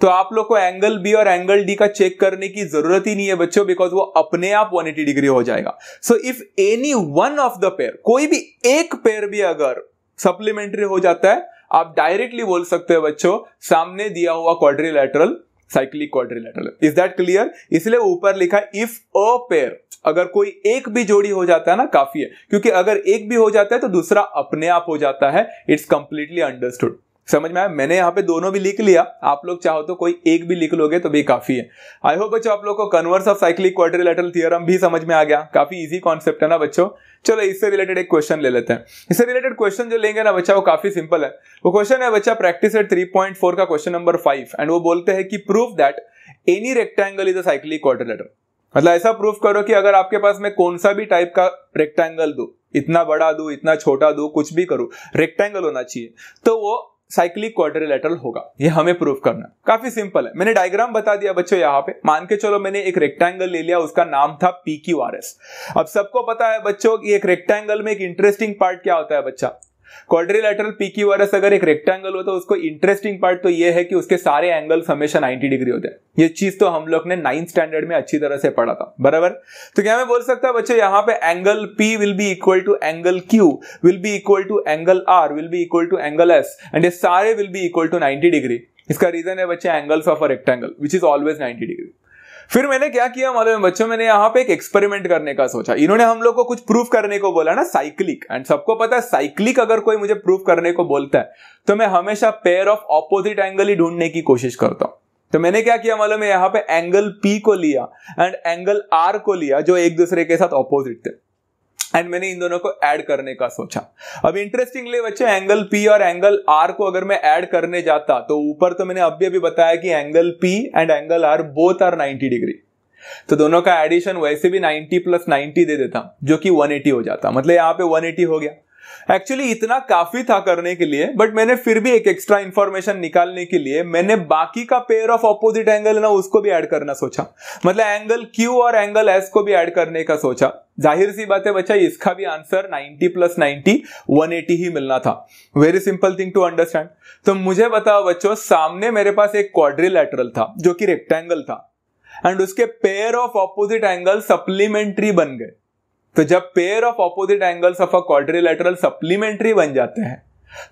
तो आप लोग को एंगल B और एंगल D का चेक करने की जरूरत ही नहीं है बच्चों, बिकॉज वो अपने आप 180 डिग्री हो जाएगा। So if any one of the pair, कोई भी एक पेयर भी अगर सप्लीमेंट्री हो जाता है आप डायरेक्टली बोल सकते हो बच्चों सामने दिया हुआ quadrilateral cyclic quadrilateral. Is that clear? इसलिए ऊपर लिखा इफ अ पेयर, अगर कोई एक भी जोड़ी हो जाता है ना काफी है, क्योंकि अगर एक भी हो जाता है तो दूसरा अपने आप हो जाता है। It's completely understood. समझ में आया? मैंने यहां पे दोनों भी लिख लिया, आप लोग चाहो तो कोई एक भी लिख लोगे तो भी काफी है। आई होप बच्चों आप लोग को converse of cyclic quadrilateral theorem भी समझ में आ गया। काफी इजी कॉन्सेप्ट है ना बच्चों। चलो इससे रिलेटेड एक क्वेश्चन ले लेते हैं। इससे रिलेटेड क्वेश्चन जो लेंगे ना बच्चा वो काफी सिंपल है। वो क्वेश्चन है बच्चा प्रैक्टिस एट 3.4 का क्वेश्चन नंबर 5 एंड वो बोलते हैं कि prove that any rectangle is a cyclic quadrilateral. मतलब ऐसा प्रूफ करो कि अगर आपके पास में कौन सा भी टाइप का रेक्टेंगल दूं, इतना बड़ा दूं, इतना छोटा दूं, कुछ भी करूं, रेक्टेंगल होना चाहिए तो वो साइक्लिक क्वाड्रिलेटरल होगा। ये हमें प्रूफ करना काफी सिंपल है। मैंने डायग्राम बता दिया बच्चों। यहां पे मान के चलो मैंने एक रेक्टेंगल ले लिया, उसका नाम था PQRS। अब सबको पता है बच्चों कि एक रेक्टेंगल में एक इंटरेस्टिंग पार्ट क्या होता है बच्चा, क्वाड्रिलेटरल PQRS अगर एक रेक्टेंगल हो तो उसको इंटरेस्टिंग पार्ट तो ये है कि उसके सारे एंगल्स हमेशा 90 डिग्री होते हैं। ये चीज तो हम लोग ने 9th स्टैंडर्ड में अच्छी तरह से पढ़ा था, बराबर। तो क्या मैं बोल सकता हूं बच्चों यहाँ पे angle P will be equal to angle Q will be equal to angle R will be equal to angle S and ये सारे will be equal to 90 degree. इसका रीजन है बच्चे angles of a rectangle which is always 90 degree. फिर मैंने क्या किया मालूम है बच्चों, मैंने यहां पे एक एक्सपेरिमेंट करने का सोचा। इन्होंने हम लोग को कुछ प्रूफ करने को बोला ना साइक्लिक, एंड सबको पता है साइक्लिक अगर कोई मुझे प्रूफ करने को बोलता है तो मैं हमेशा पेयर ऑफ ऑपोजिट एंगल ही ढूंढने की कोशिश करता हूं। तो मैंने क्या किया मालूम है, यहां पे एंगल P को लिया एंड एंगल R को लिया जो एक दूसरे के साथ ऑपोजिट थे एंड मैंने इन दोनों को ऐड करने का सोचा। अब इंटरेस्टिंगली बच्चे एंगल P और एंगल R को अगर मैं ऐड करने जाता तो ऊपर तो मैंने अभी बताया कि angle P and angle R both are 90 degree, तो दोनों का एडिशन वैसे भी 90 + 90 दे देता जो कि 180 हो जाता, मतलब यहाँ पे 180 हो गया। एक्चुअली इतना काफी था करने के लिए, बट मैंने फिर भी एक एक्स्ट्रा इंफॉर्मेशन निकालने के लिए मैंने बाकी का पेयर ऑफ ऑपोजिट एंगल ना उसको भी ऐड करना सोचा, मतलब एंगल Q और एंगल S को भी ऐड करने का सोचा। जाहिर सी बात है बच्चा, इसका भी आंसर 90 + 90 180 ही मिलना था। Very simple thing to understand. तो मुझे बताओ बच्चों, सामने मेरे पास एक क्वाड्रिलैटरल था जो कि रेक्टेंगल था, एंड उसके pair of opposite angle supplementary बन गए। तो जब pair of opposite angles of a quadrilateral supplementary बन जाते हैं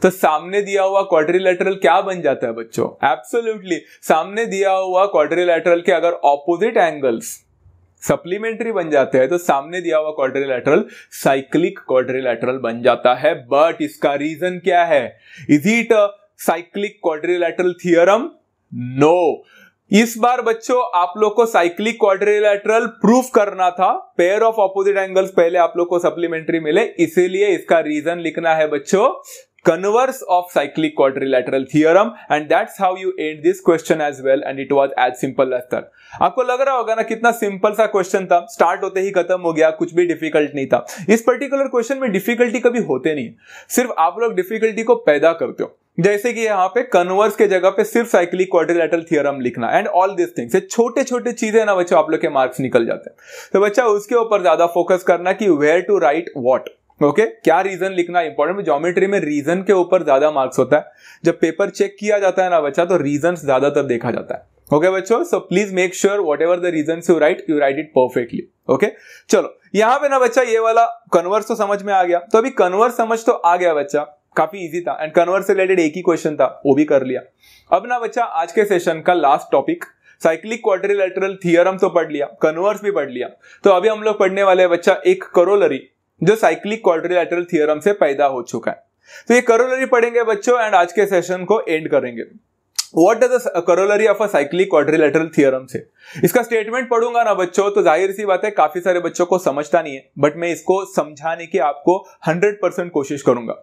तो सामने दिया हुआ क्वाड्रिलैटरल क्या बन जाता है बच्चों? एब्सोल्युटली, सामने दिया हुआ क्वाड्रिलैटरल के अगर ऑपोजिट एंगल्स सप्लीमेंट्री बन जाते हैं तो सामने दिया हुआ क्वाड्रिलैटरल साइक्लिक क्वाड्रिलैटरल बन जाता है। बट इसका रीजन क्या है? Is it a cyclic quadrilateral theorem? No. इस बार बच्चों आप लोग को साइक्लिक क्वाड्रिलैटरल प्रूफ करना था, पेयर ऑफ ऑपोजिट एंगल्स पहले आप लोग को सप्लीमेंट्री मिले, इसीलिए इसका रीजन लिखना है बच्चों converse of cyclic quadrilateral theorem, and that's how you and this question as well, and it was as simple as that. आपको लग रहा होगा ना कितना सिंपल सा क्वेश्चन था, स्टार्ट होते ही खत्म हो गया, कुछ भी डिफिकल्ट नहीं था। इस पर्टिकुलर क्वेश्चन में डिफिकल्टी कभी होते नहीं, सिर्फ आप लोग डिफिकल्टी को पैदा करते हो। जैसे कि यहाँ पे कन्वर्स के जगह पे सिर्फ साइक्लिक क्वाड्रिलैटरल थ्योरम लिखना, एंड ऑल दिस थिंग्स, छोटे छोटे चीजें ना बच्चों आप लोग के मार्क्स निकल जाते हैं। तो बच्चा उसके ऊपर ज्यादा फोकस करना कि where to write what, okay, क्या रीजन लिखना इंपॉर्टेंट। ज्योमेट्री में रीजन के ऊपर ज्यादा मार्क्स होता है, जब पेपर चेक किया जाता है ना बच्चा तो रीजन ज्यादातर देखा जाता है। ओके बच्चों, so please make sure whatever the reason you write it perfectly. Okay, चलो यहाँ पे ना बच्चा ये वाला कन्वर्स तो समझ में आ गया, तो अभी कन्वर्स समझ तो आ गया बच्चा, काफी इजी था, एंड कन्वर्स से रिलेटेड एक ही क्वेश्चन था वो भी कर लिया। अब ना बच्चा आज के सेशन का last topic, cyclic quadrilateral theorem तो पढ़ लिया, कन्वर्स भी पढ़ लिया, तो अभी हम लोग पढ़ने वाले हैं बच्चा एक करोलरी जो साइक्लिक क्वाड्रिलैटरल थ्योरम से पैदा हो चुका है। तो ये करोलरी पढ़ेंगे बच्चों, एंड आज के सेशन को एंड करेंगे। What is the corollary of a cyclic quadrilateral theorem से इसका स्टेटमेंट पढ़ूंगा ना बच्चों, तो जाहिर सी बात है काफी सारे बच्चों को समझता नहीं है, बट मैं इसको समझाने की आपको 100% कोशिश करूंगा।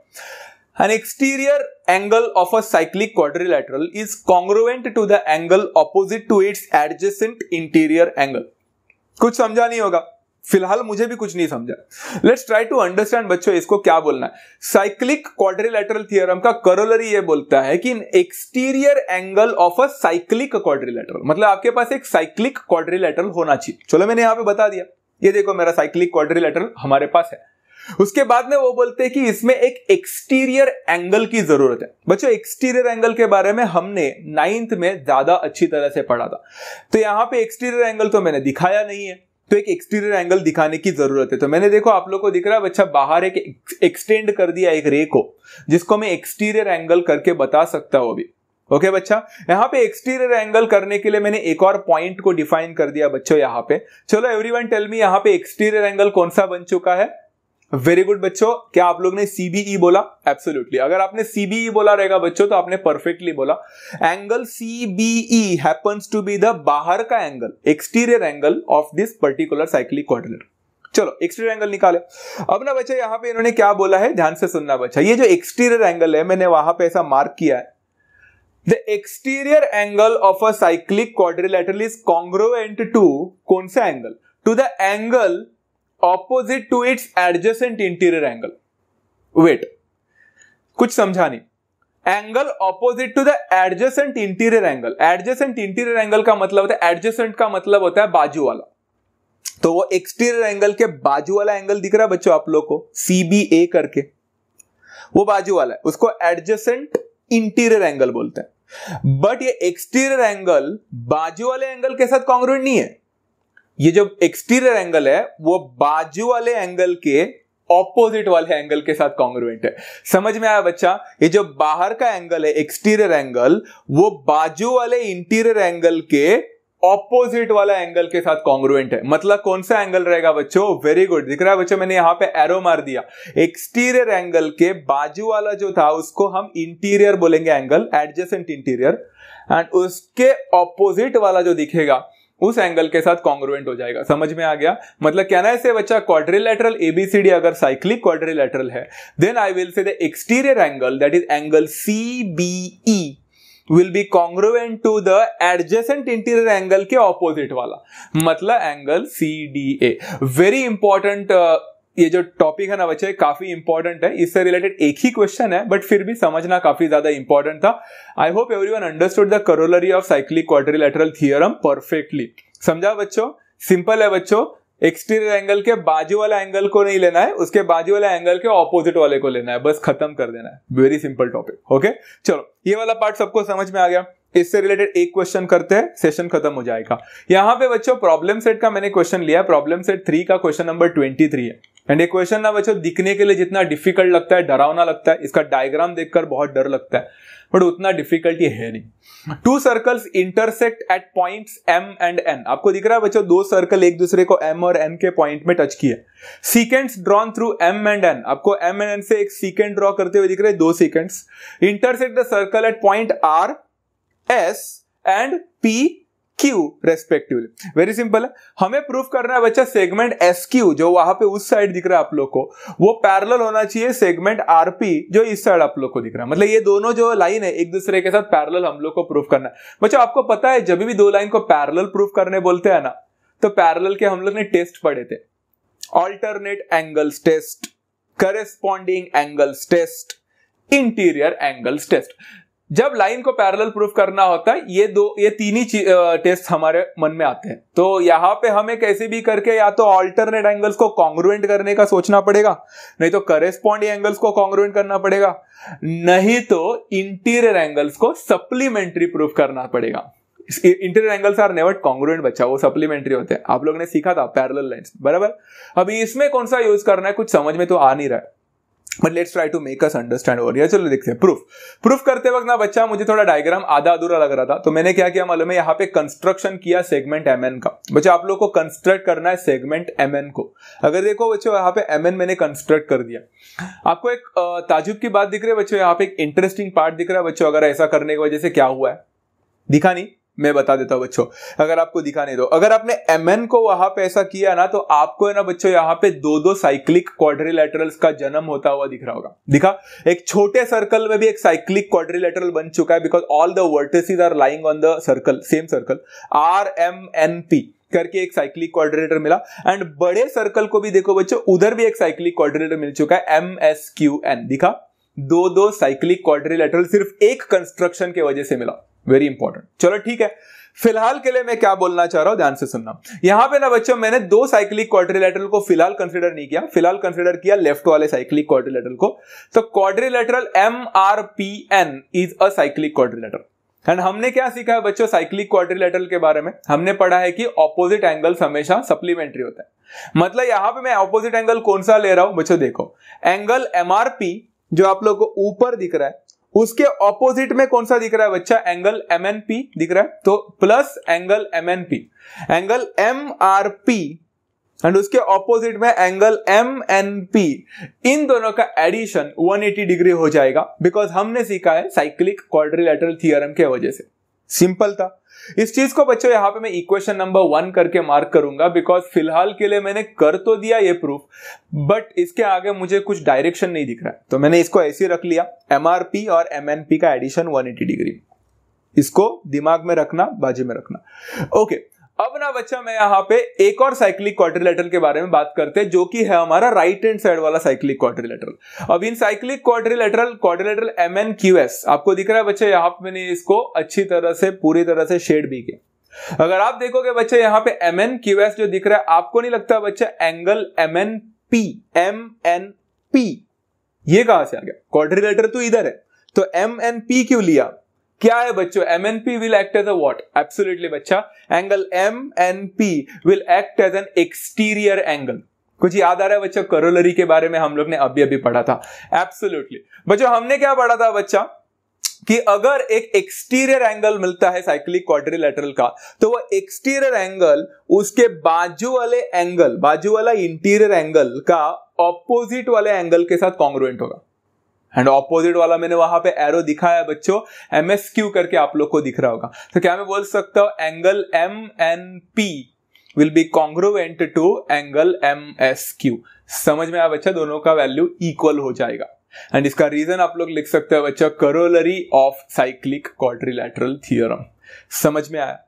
An exterior angle of a cyclic quadrilateral is congruent to the angle opposite to its adjacent interior angle। कुछ समझा नहीं होगा, फिलहाल मुझे भी कुछ नहीं समझा। लेट्स ट्राई टू अंडरस्टैंड बच्चों इसको क्या बोलना है। साइक्लिक क्वाड्रिलैटरल थ्योरम का करोलरी ये बोलता है कि exterior angle of a cyclic quadrilateral, मतलब आपके पास एक साइक्लिक क्वाड्रिलैटरल होना चाहिए। चलो मैंने यहां पे बता दिया, ये देखो मेरा साइक्लिक क्वाड्रिलैटरल हमारे पास है। उसके बाद में वो बोलते हैं कि इसमें एक एक्सटीरियर एंगल की जरूरत है। बच्चों एक्सटीरियर एंगल के बारे में हमने 9th में ज्यादा अच्छी तरह से पढ़ा था, तो यहां पे एक्सटीरियर एंगल तो मैंने दिखाया नहीं है, तो एक एक्सटीरियर एंगल दिखाने की जरूरत है। तो मैंने देखो आप लोग को दिख रहा है बच्चा, बाहर एक एक्सटेंड कर दिया एक रे को, जिसको मैं एक्सटीरियर एंगल करके बता सकता हूं अभी। ओके बच्चा, यहां पे एक्सटीरियर एंगल करने के लिए मैंने एक और पॉइंट को डिफाइन कर दिया बच्चों यहां पे। चलो एवरीवन टेल मी, यहां पे एक्सटीरियर एंगल कौन सा बन चुका है? वेरी गुड बच्चों, क्या आप लोग ने सीबीई बोला? एब्सोल्युटली, अगर आपने सीबीई बोला रहेगा बच्चों तो आपने परफेक्टली बोला। Angle CBE happens to be the बाहर का angle, exterior angle of this particular cyclic quadrilateral. चलो एक्सटीरियर एंगल निकाले। अब ना बच्चा यहां पे इन्होंने क्या बोला है, ध्यान से सुनना बच्चा, ये जो एक्सटीरियर एंगल है मैंने वहां पे ऐसा मार्क किया है, the exterior angle of a cyclic quadrilateral is congruent to कौन सा angle? To the angle opposite to its adjacent interior angle। wait, कुछ समझा नहीं। Angle opposite to the adjacent interior angle, adjacent interior angle का मतलब होता है, adjacent का मतलब होता है बाजू वाला। तो वो एक्सटीरियर एंगल के बाजू वाला एंगल दिख रहा है बच्चों आप लोग को, CBA करके, वो बाजू वाला है, उसको adjacent interior एंगल बोलते हैं। बट ये एक्सटीरियर एंगल बाजू वाले एंगल के साथ कॉन्ग्रुएंट नहीं है। ये जो एक्सटीरियर एंगल है वो बाजू वाले एंगल के ऑपोजिट वाले एंगल के साथ कॉन्ग्रुएंट है। समझ में आया बच्चा? ये जो बाहर का एंगल है एक्सटीरियर एंगल, वो बाजू वाले इंटीरियर एंगल के ऑपोजिट वाला एंगल के साथ कॉन्ग्रुएंट है। मतलब कौन सा एंगल रहेगा बच्चों? वेरी गुड, दिख रहा है बच्चों, मैंने यहां पे एरो मार दिया। एक्सटीरियर एंगल के बाजू वाला जो था उसको हम इंटीरियर बोलेंगे एंगल, एडजेसेंट इंटीरियर, एंड उसके ऑपोजिट वाला जो दिखेगा उस एंगल के साथ कॉन्ग्रुएंट हो जाएगा। समझ में आ गया? मतलब कहना है से बच्चा क्वाड्रिलेटरल एबीसीडी अगर साइक्लिक क्वाड्रिलेटरल है, then I will say the exterior angle that is angle CBE will be congruent to the adjacent interior angle के opposite वाला, मतलब एंगल CDA। वेरी इंपॉर्टेंट ये जो टॉपिक है ना बच्चे काफी इंपॉर्टेंट है, इससे रिलेटेड एक ही क्वेश्चन है बट फिर भी समझना काफी ज्यादा इंपॉर्टेंट था। I hope everyone understood the corollary of cyclic quadrilateral theorem perfectly. समझा बच्चों? सिंपल है बच्चों, एक्सटीरियर एंगल के बाजू वाला एंगल को नहीं लेना है, उसके बाजू वाला एंगल के ऑपोजिट वाले को लेना है, बस खत्म कर देना है। Very simple topic. ओके चलो, ये वाला पार्ट सबको समझ में आ गया। इससे रिलेटेड एक क्वेश्चन करते हैं, सेशन खत्म हो जाएगा। यहां पे बच्चों प्रॉब्लम सेट का मैंने क्वेश्चन लिया, प्रॉब्लम सेट 3 का क्वेश्चन नंबर 23 है। एंड ये क्वेश्चन ना बच्चों दिखने के लिए जितना डिफिकल्ट लगता है, डरावना लगता है, इसका डायग्राम देखकर बहुत डर लगता है, बट उतना डिफिकल्टी है नहीं। 2 circles intersect at points M and N। आपको दिख रहा है बच्चों 2 सर्कल एक दूसरे को M और N के पॉइंट में टच किए। Seconds drawn through M and N, आपको M and N से एक सीकेंड ड्रॉ करते हुए दिख रहे हैं, 2 seconds. Intersect the circle eight point R, S and P, Q respectively. Very simple है, हमें प्रूफ करना है बच्चा सेगमेंट SQ जो वहां पे उस साइड दिख रहा है आप लोग को, वो पैरेलल होना चाहिए सेगमेंट RP जो इस साइड आप लोग को दिख रहा है। मतलब ये दोनों जो लाइन है एक दूसरे के साथ पैरेलल हम लोग को प्रूफ करना है। बच्चा आपको पता है जब भी 2 लाइन को पैरेलल प्रूफ करने बोलते हैं ना, तो पैरेलल के हम लोग ने टेस्ट पढ़े थे, alternate angles test, corresponding angles test, interior angles test. जब लाइन को पैरेलल प्रूफ करना होता है ये 3 ही टेस्ट हमारे मन में आते हैं। तो यहां पे हमें कैसे भी करके या तो ऑल्टरनेट एंगल्स को कॉन्ग्रुएंट करने का सोचना पड़ेगा, नहीं तो करेस्पॉन्डिंग एंगल्स को कॉन्ग्रुएंट करना पड़ेगा, नहीं तो इंटीरियर एंगल्स को सप्लीमेंट्री प्रूफ करना पड़ेगा। Interior angles are never congruent बच्चा, वो सप्लीमेंट्री होते हैं। आप लोगों ने सीखा था पैरेलल लाइंस, बराबर। अभी इसमें कौन सा यूज करना है कुछ समझ में तो आ नहीं रहा है, but let's try to make us understand over here. चलो देखते हैं। प्रूफ करते वक्त ना बच्चा मुझे थोड़ा डायग्राम आधा अधूरा लग रहा था, तो मैंने क्या किया मालूम है, यहाँ पे कंस्ट्रक्शन किया सेगमेंट MN का। बच्चा आप लोग को कंस्ट्रक्ट करना है सेगमेंट MN को। अगर देखो बच्चों यहाँ पे MN मैंने कंस्ट्रक्ट कर दिया। आपको एक ताजुब की बात दिख रही है बच्चों, यहाँ पे एक इंटरेस्टिंग पार्ट दिख रहा है बच्चों। अगर ऐसा करने की वजह से क्या हुआ है दिखा नहीं, मैं बता देता हूं बच्चों, अगर आपको दिखा नहीं, तो अगर आपने MN को वहां पे ऐसा किया ना, तो आपको है ना बच्चों यहाँ पे 2 साइक्लिक क्वाड्रिलेटरल्स का जन्म होता हुआ दिख रहा होगा। दिखा, एक छोटे सर्कल में भी एक साइक्लिक क्वाड्रिलेटरल बन चुका है, because all the vertices are lying on the circle, same circle, RMNP करके एक साइक्लिक क्वाड्रिलेटर मिला। एंड बड़े सर्कल को भी देखो बच्चों, उधर भी एक साइक्लिक क्वाड्रिलेटर मिल चुका है, MSQN। दिखा, 2 साइक्लिक क्वाड्रिलेटरल सिर्फ एक कंस्ट्रक्शन के वजह से मिला। Very important. चलो ठीक है, फिलहाल के लिए मैं क्या बोलना चाह रहा हूं ध्यान से सुनना। यहां पे ना बच्चों मैंने 2 साइक्लिक क्वाड्रिलेटरल को फिलहाल कंसीडर नहीं किया, फिलहाल कंसीडर किया लेफ्ट वाले साइक्लिक क्वाड्रिलेटरल को। तो quadrilateral MRPN is a cyclic quadrilateral. And हमने क्या सीखा है बच्चों साइक्लिक क्वाड्रिलेटरल के बारे में? हमने पढ़ा है कि ऑपोजिट एंगल्स हमेशा सप्लीमेंट्री होता है। मतलब यहां पे मैं ऑपोजिट एंगल कौन सा ले रहा हूं बच्चों, देखो एंगल MRP जो आप लोग को ऊपर दिख रहा है, उसके ऑपोजिट में कौन सा दिख रहा है बच्चा, एंगल MNP दिख रहा है, तो plus angle MNP, angle MRP and उसके ऑपोजिट में एंगल MNP, इन दोनों का एडिशन 180 डिग्री हो जाएगा, बिकॉज हमने सीखा है साइक्लिक क्वाड्रिलेटरल थ्योरम के वजह से। सिंपल था। इस चीज को बच्चों यहां पे मैं इक्वेशन नंबर 1 करके मार्क करूंगा, बिकॉज फिलहाल के लिए मैंने कर तो दिया ये प्रूफ, बट इसके आगे मुझे कुछ डायरेक्शन नहीं दिख रहा है, तो मैंने इसको ऐसे रख लिया, MRP और MNP का एडिशन 180 डिग्री। इसको दिमाग में रखना, बाजू में रखना। ओके, अब ना बच्चा मैं यहां पे एक और साइक्लिक क्वाड्रिलेटरल के बारे में बात करते हैं, जो कि है हमारा राइट हैंड साइड वाला साइक्लिक क्वाड्रिलेटरल। अब इन साइक्लिक क्वाड्रिलेटरल MNQS आपको दिख रहा है बच्चे, यहां पे मैंने इसको अच्छी तरह से पूरी तरह से शेड भी किया। अगर आप देखोगे बच्चे यहाँ पे MNQS जो दिख रहा है, आपको नहीं लगता बच्चा एंगल MNP ये कहां से आ गया? क्वाड्रिलेटर तो इधर है, तो MNP क्यों लिया? क्या है बच्चों, MNP will act as a what? Absolutely बच्चा, angle MNP will act as an exterior angle। कुछ याद आ रहा है बच्चों? करोलरी के बारे में हम लोग ने अभी पढ़ा था। एब्सोल्युटली बच्चों, हमने क्या पढ़ा था बच्चा कि अगर एक एक्सटीरियर एंगल मिलता है साइक्लिक क्वाड्रिलेटरल का, तो वो एक्सटीरियर एंगल उसके बाजू वाले एंगल, बाजू वाला इंटीरियर एंगल का ऑपोजिट वाले एंगल के साथ कॉन्ग्रुएंट होगा। एंड ऑपोजिट वाला मैंने वहां पे एरो दिखाया बच्चों, MSQ करके आप लोग को दिख रहा होगा। तो क्या मैं बोल सकता हूं angle MNP will be congruent to angle MSQ। समझ में आया बच्चा, दोनों का वैल्यू इक्वल हो जाएगा। एंड इसका रीजन आप लोग लिख सकते हो बच्चा, corollary of cyclic quadrilateral theorem. समझ में आया?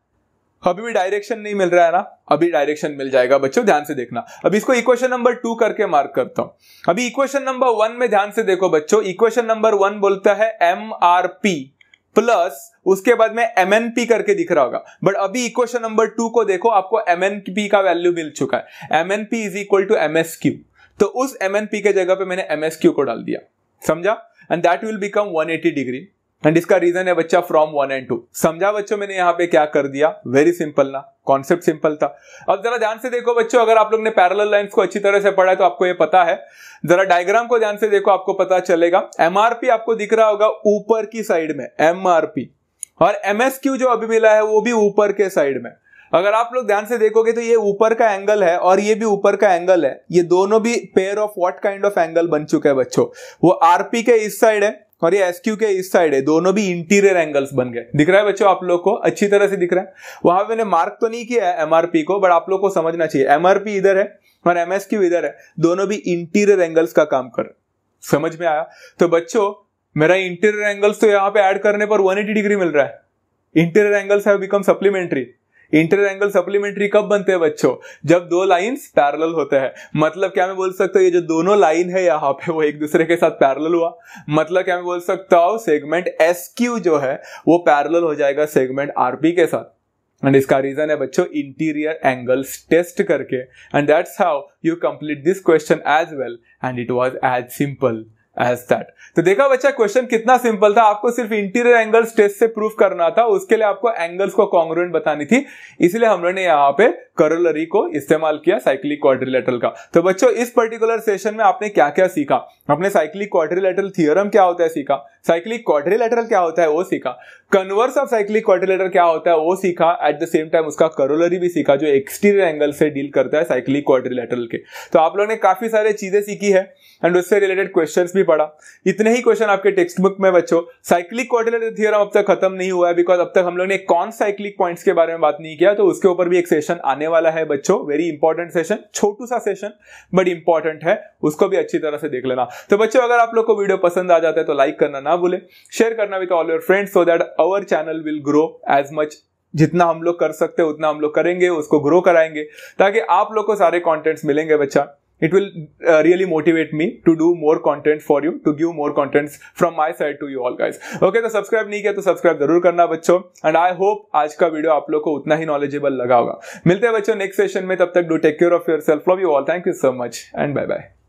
अभी भी डायरेक्शन नहीं मिल रहा है ना, अभी डायरेक्शन मिल जाएगा बच्चों, ध्यान से देखना। अभी इसको इक्वेशन नंबर 2 करके मार्क करता हूं। अभी इक्वेशन नंबर 1 में ध्यान से देखो बच्चों, इक्वेशन नंबर 1 बोलता है MRP प्लस उसके बाद में MNP करके दिख रहा होगा। बट अभी इक्वेशन नंबर 2 को देखो, आपको MNP का वैल्यू मिल चुका है, MNP is equal to MSQ। तो उस MNP के जगह पे मैंने MSQ को डाल दिया, समझा? And that will become 180 degree. And इसका रीजन है बच्चा फ्रॉम 1 and 2। समझा बच्चों मैंने यहाँ पे क्या कर दिया? वेरी सिंपल ना, कॉन्सेप्ट सिंपल था। अब जरा ध्यान से देखो बच्चों, अगर आप लोग ने पैरेलल लाइंस को अच्छी तरह से पढ़ा है तो आपको ये पता है। जरा डायग्राम को ध्यान से देखो, आपको पता चलेगा। MRP आपको दिख रहा होगा ऊपर की साइड में, MRP, और MSQ जो अभी मिला है वो भी ऊपर के साइड में। अगर आप लोग ध्यान से देखोगे तो ये ऊपर का एंगल है और ये भी ऊपर का एंगल है, ये दोनों भी pair of what kind of angle बन चुके हैं बच्चों? वो RP के इस साइड है और ये SQ के इस साइड है, दोनों भी इंटीरियर एंगल्स बन गए। दिख रहा है बच्चों आप लोग को? अच्छी तरह से दिख रहा है। वहां मैंने मार्क तो नहीं किया है MRP को, बट आप लोग को समझना चाहिए MRP इधर है और MSQ इधर है, दोनों भी इंटीरियर एंगल्स का काम कर रहे। समझ में आया? तो बच्चों मेरा इंटीरियर एंगल्स तो यहाँ पे ऐड करने पर 180 डिग्री मिल रहा है। Interior angles have become supplementary. Interior angle supplementary कब बनते हैं बच्चों? जब दो लाइंस पैरेलल होते हैं। मतलब क्या मैं बोल सकता हूँ, ये जो दोनों लाइन है यहाँ पे वो एक दूसरे के साथ पैरेलल हुआ। मतलब क्या मैं बोल सकता हूँ, सेगमेंट SQ जो है वो पैरेलल हो जाएगा सेगमेंट RP के साथ। एंड इसका रीजन है बच्चों इंटीरियर एंगल्स टेस्ट करके। And that's how you complete this question as well, and it was as simple as that. तो देखा बच्चा क्वेश्चन कितना सिंपल था, आपको सिर्फ इंटीरियर एंगल्स टेस्ट से प्रूफ करना था, उसके लिए आपको एंगल्स को कॉन्ग्रुएंट बतानी थी, इसलिए हम लोगों ने यहाँ पे करोलरी को इस्तेमाल किया साइक्लिक क्वाड्रिलैटरल का। तो बच्चों इस पर्टिकुलर सेशन में आपने क्या क्या सीखा? आपने साइक्लिक क्वाड्रिलैटरल थ्योरम क्या होता है सीखा, साइक्लिक क्वाड्रिलैटरल क्या होता है वो सीखा, कन्वर्स ऑफ साइक्लिक क्वाड्रिलैटरल क्या होता है वो सीखा, एट द सेम टाइम उसका करोलरी भी सीखा जो एक्सटीरियर एंगल से डील करता है साइक्लिक क्वाड्रिलैटरल के। तो आप लोगों ने काफी सारे चीजें सीखी है एंड उससे रिलेटेड क्वेश्चंस भी पढ़ा। इतने ही क्वेश्चन आपके टेक्स्ट बुक में बच्चों। साइक्लिक क्वाड्रिलैटरल थ्योरम अब तक खत्म नहीं हुआ है, बिकॉज अब तक हम लोग ने कौन साइक्लिक पॉइंट्स के बारे में बात नहीं किया, तो उसके ऊपर भी एक सेशन आने वाला है बच्चों। वेरी इंपॉर्टेंट सेशन, छोटू सा सेशन बट इंपॉर्टेंट है, उसको भी अच्छी तरह से देख लेना। तो बच्चों अगर आप लोग को वीडियो पसंद आ जाता है तो लाइक करना ना भूले, शेयर करना with all your friends, so that our channel will grow as much. जितना हम लोग कर सकते हैं उतना हम लोग करेंगे, उसको ग्रो कराएंगे ताकि आप लोग को सारे कंटेंट्स मिलेंगे बच्चा। It will really motivate me to do more content for you, to give more contents from my side to you all guys. Okay, तो सब्सक्राइब नहीं किया तो सब्सक्राइब जरूर करना बच्चों। एंड आई होप आज का वीडियो आप लोग को उतना ही नॉलेजेबल लगा होगा। मिलते हैं बच्चों नेक्स्ट सेशन में, तब तक do take care of yourself. Love you all, thank you so much and bye bye.